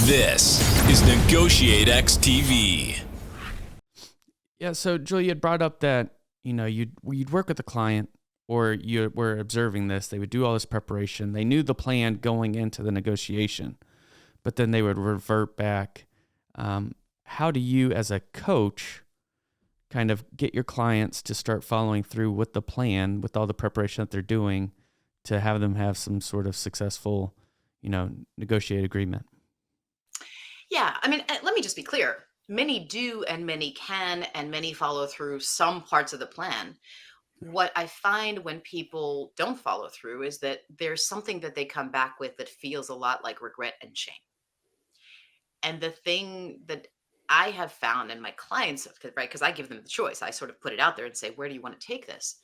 This is NEGOTIATEx TV. Yeah, so Julie had brought up that, you'd work with a client or you were observing this. They would do all this preparation. They knew the plan going into the negotiation, but then they would revert back. How do you, as a coach, kind of get your clients to start following through with the plan, with all the preparation that they're doing, to have them have some sort of successful, negotiated agreement? Yeah, I mean, let me just be clear. Many do, and many can, and many follow through some parts of the plan. What I find when people don't follow through is that there's something that they come back with that feels a lot like regret and shame. And the thing that I have found, and my clients, right, because I give them the choice, I sort of put it out there and say, where do you want to take this?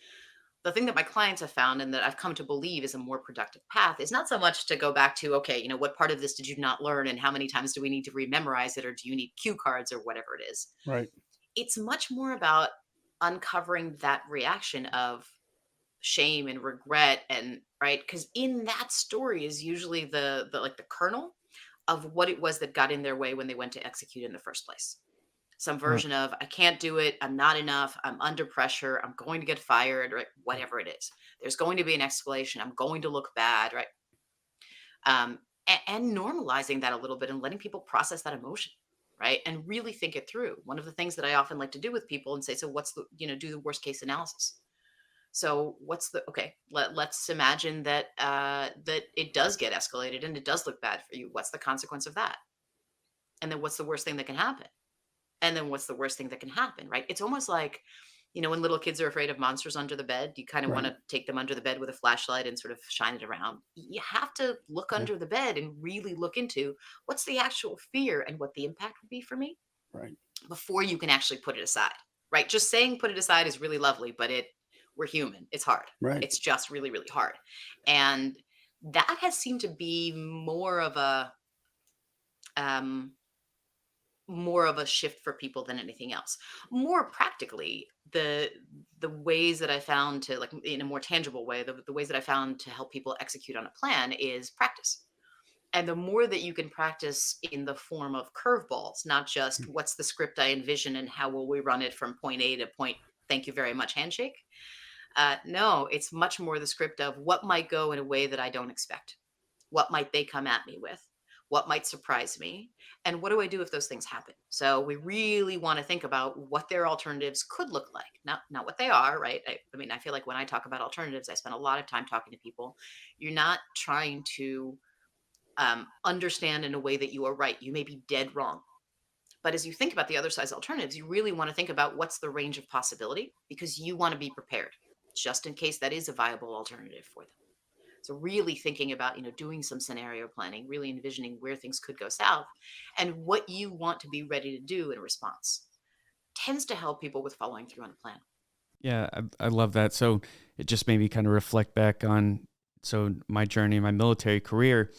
The thing that my clients have found and that I've come to believe is a more productive path is not so much to go back to, okay, what part of this did you not learn and how many times do we need to rememorize it, or do you need cue cards or whatever it is? Right. It's much more about uncovering that reaction of shame and regret, and right, because in that story is usually the like the kernel of what it was that got in their way when they went to execute in the first place. Some Right. version of, I can't do it, I'm not enough, I'm under pressure, I'm going to get fired, right? Whatever it is. There's going to be an escalation, I'm going to look bad, right? And normalizing that a little bit and letting people process that emotion, right? And really think it through. One of the things that I often like to do with people and say, so what's the, do the worst case analysis. So what's the, okay, let's imagine that that it does get escalated and it does look bad for you. What's the consequence of that? And then what's the worst thing that can happen? And then what's the worst thing that can happen, right? It's almost like, when little kids are afraid of monsters under the bed, you kind of want Right. to take them under the bed with a flashlight and sort of shine it around. You have to look Yeah. under the bed and really look into what's the actual fear and what the impact would be for me Right. before you can actually put it aside, right? Just saying put it aside is really lovely, but we're human. It's hard. Right. It's just really, really hard. And that has seemed to be um, more of a shift for people than anything else. More practically, the ways that I found to, like, in a more tangible way, the ways that I found to help people execute on a plan is practice. And the more that you can practice in the form of curveballs, not just what's the script I envision and how will we run it from point A to point, thank you very much, handshake. No, it's much more the script of what might go in a way that I don't expect. What might they come at me with? What might surprise me? And what do I do if those things happen? So we really want to think about what their alternatives could look like, not what they are, right? I mean, I feel like when I talk about alternatives, I spend a lot of time talking to people. You're not trying to understand in a way that you are right. You may be dead wrong. But as you think about the other side's alternatives, you really want to think about what's the range of possibility, because you want to be prepared just in case that is a viable alternative for them. So really thinking about, doing some scenario planning, really envisioning where things could go south and what you want to be ready to do in response tends to help people with following through on a plan. Yeah, I love that. So it just made me kind of reflect back on, my journey, my military career.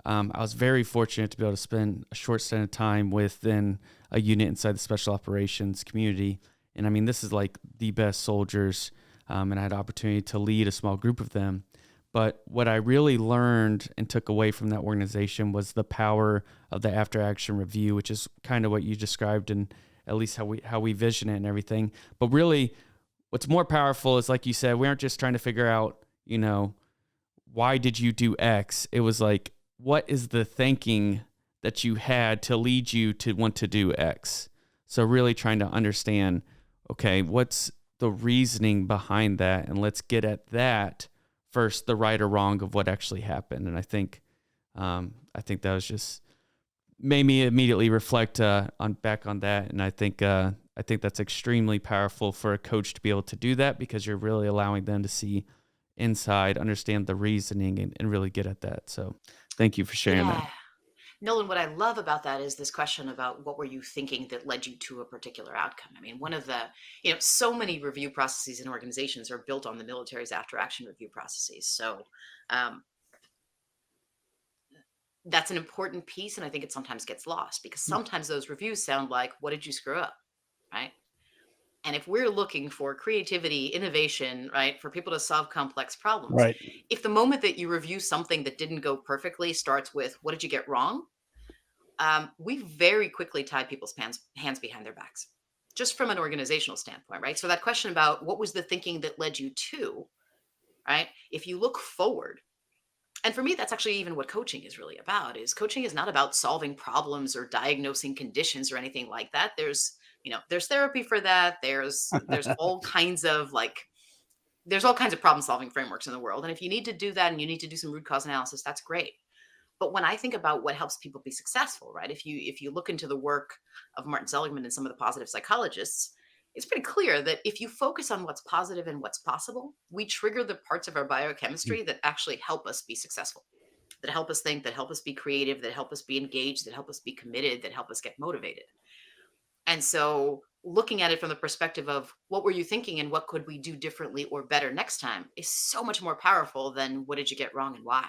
I was very fortunate to be able to spend a short stint of time within a unit inside the special operations community. And I mean, this is like the best soldiers. And I had the opportunity to lead a small group of them. But what I really learned and took away from that organization was the power of the after action review, which is kind of what you described and at least how we vision it and everything. But really what's more powerful is, like you said, we aren't just trying to figure out, why did you do X? It was like, what is the thinking that you had to lead you to want to do X? So really trying to understand, okay, what's the reasoning behind that? And let's get at that first, the right or wrong of what actually happened. And I think that was just made me immediately reflect back on that. And I think that's extremely powerful for a coach to be able to do that, because you're really allowing them to see inside, understand the reasoning, and really get at that. So thank you for sharing that. Nolan, what I love about that is this question about what were you thinking that led you to a particular outcome. I mean, one of the, so many review processes in organizations are built on the military's after action review processes. So that's an important piece. And I think it sometimes gets lost because sometimes those reviews sound like, what did you screw up? Right. And if we're looking for creativity, innovation, right, for people to solve complex problems, Right. if the moment that you review something that didn't go perfectly starts with, what did you get wrong? we very quickly tie people's hands behind their backs, just from an organizational standpoint, right? So that question about what was the thinking that led you to, right? If you look forward, and for me, that's actually even what coaching is really about. Is coaching is not about solving problems or diagnosing conditions or anything like that. There's therapy for that. There's all kinds of there's all kinds of problem solving frameworks in the world. And if you need to do that and you need to do some root cause analysis, that's great. But when I think about what helps people be successful, right? If you look into the work of Martin Seligman and some of the positive psychologists, it's pretty clear that if you focus on what's positive and what's possible, we trigger the parts of our biochemistry that actually help us be successful, that help us think, that help us be creative, that help us be engaged, that help us be committed, that help us get motivated. And so looking at it from the perspective of what were you thinking and what could we do differently or better next time is so much more powerful than what did you get wrong and why.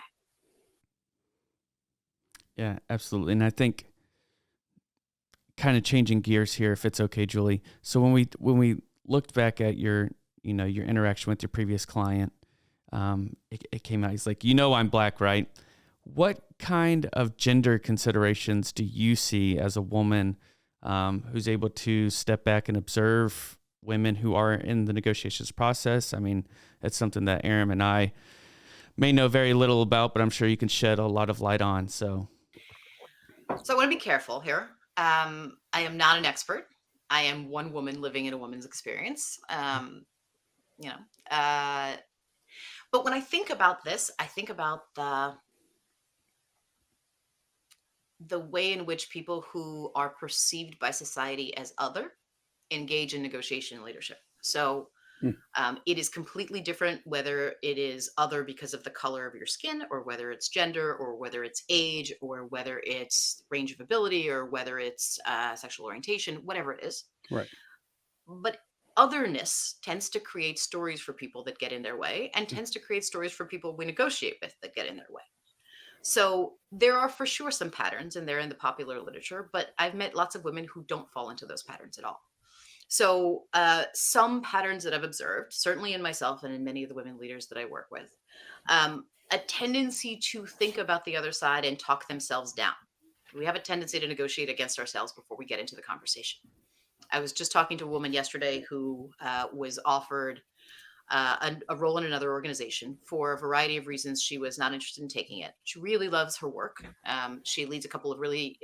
Yeah, absolutely. And I think kind of changing gears here, if it's okay, Julie. So when we looked back at your interaction with your previous client, it came out, he's like, I'm Black, right? What kind of gender considerations do you see as a woman who's able to step back and observe women who are in the negotiations process? I mean, it's something that Aram and I may know very little about, but I'm sure you can shed a lot of light on. So I want to be careful here. I am not an expert. I am one woman living in a woman's experience. But when I think about this, I think about the way in which people who are perceived by society as other engage in negotiation and leadership. So it is completely different whether it is other because of the color of your skin, or whether it's gender, or whether it's age, or whether it's range of ability, or whether it's sexual orientation, whatever it is. Right. But otherness tends to create stories for people that get in their way, and tends to create stories for people we negotiate with that get in their way. So there are for sure some patterns, and they're in the popular literature, but I've met lots of women who don't fall into those patterns at all. So some patterns that I've observed, certainly in myself and in many of the women leaders that I work with, a tendency to think about the other side and talk themselves down. We have a tendency to negotiate against ourselves before we get into the conversation. I was just talking to a woman yesterday who was offered a role in another organization. For a variety of reasons, she was not interested in taking it. She really loves her work. She leads a couple of really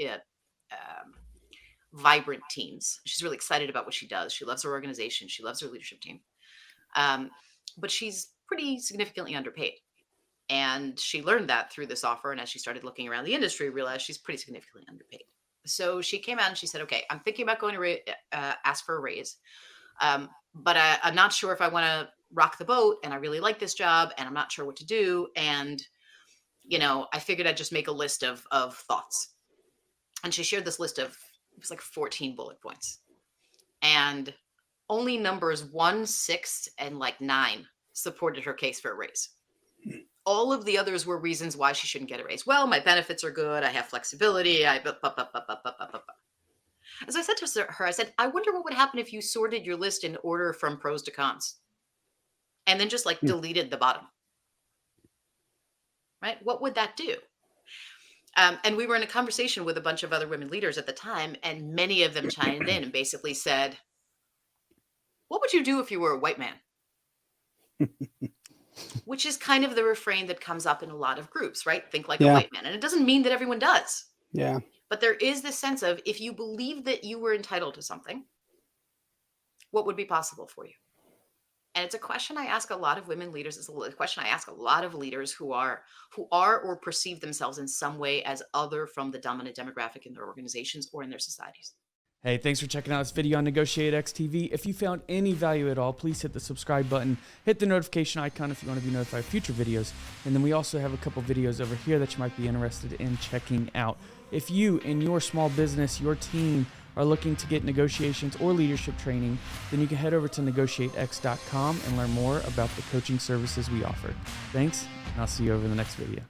vibrant teams. She's really excited about what she does. She loves her organization. She loves her leadership team. But she's pretty significantly underpaid. And she learned that through this offer. And as she started looking around the industry, realized she's pretty significantly underpaid. So she came out and she said, okay, I'm thinking about going to ask for a raise. But I'm not sure if I want to rock the boat, and I really like this job, and I'm not sure what to do. And, I figured I'd just make a list of thoughts. And she shared this list of, it was like 14 bullet points. And only numbers 1, 6, and 9 supported her case for a raise. All of the others were reasons why she shouldn't get a raise. Well, my benefits are good. I have flexibility. As I said to her, I said, I wonder what would happen if you sorted your list in order from pros to cons, and then just deleted the bottom. Right? What would that do? And we were in a conversation with a bunch of other women leaders at the time, and many of them chimed in and basically said, what would you do if you were a white man? Which is kind of the refrain that comes up in a lot of groups, right? Think like a white man. And it doesn't mean that everyone does. Yeah. But there is this sense of, if you believe that you were entitled to something, what would be possible for you? And it's a question I ask a lot of women leaders. It's a question I ask a lot of leaders who are or perceive themselves in some way as other from the dominant demographic in their organizations or in their societies. Hey, thanks for checking out this video on NEGOTIATEx TV. If you found any value at all, please hit the subscribe button, hit the notification icon if you want to be notified of future videos. And then we also have a couple videos over here that you might be interested in checking out. If you and your small business, your team, are looking to get negotiations or leadership training, then you can head over to negotiatex.com and learn more about the coaching services we offer. Thanks, and I'll see you over in the next video.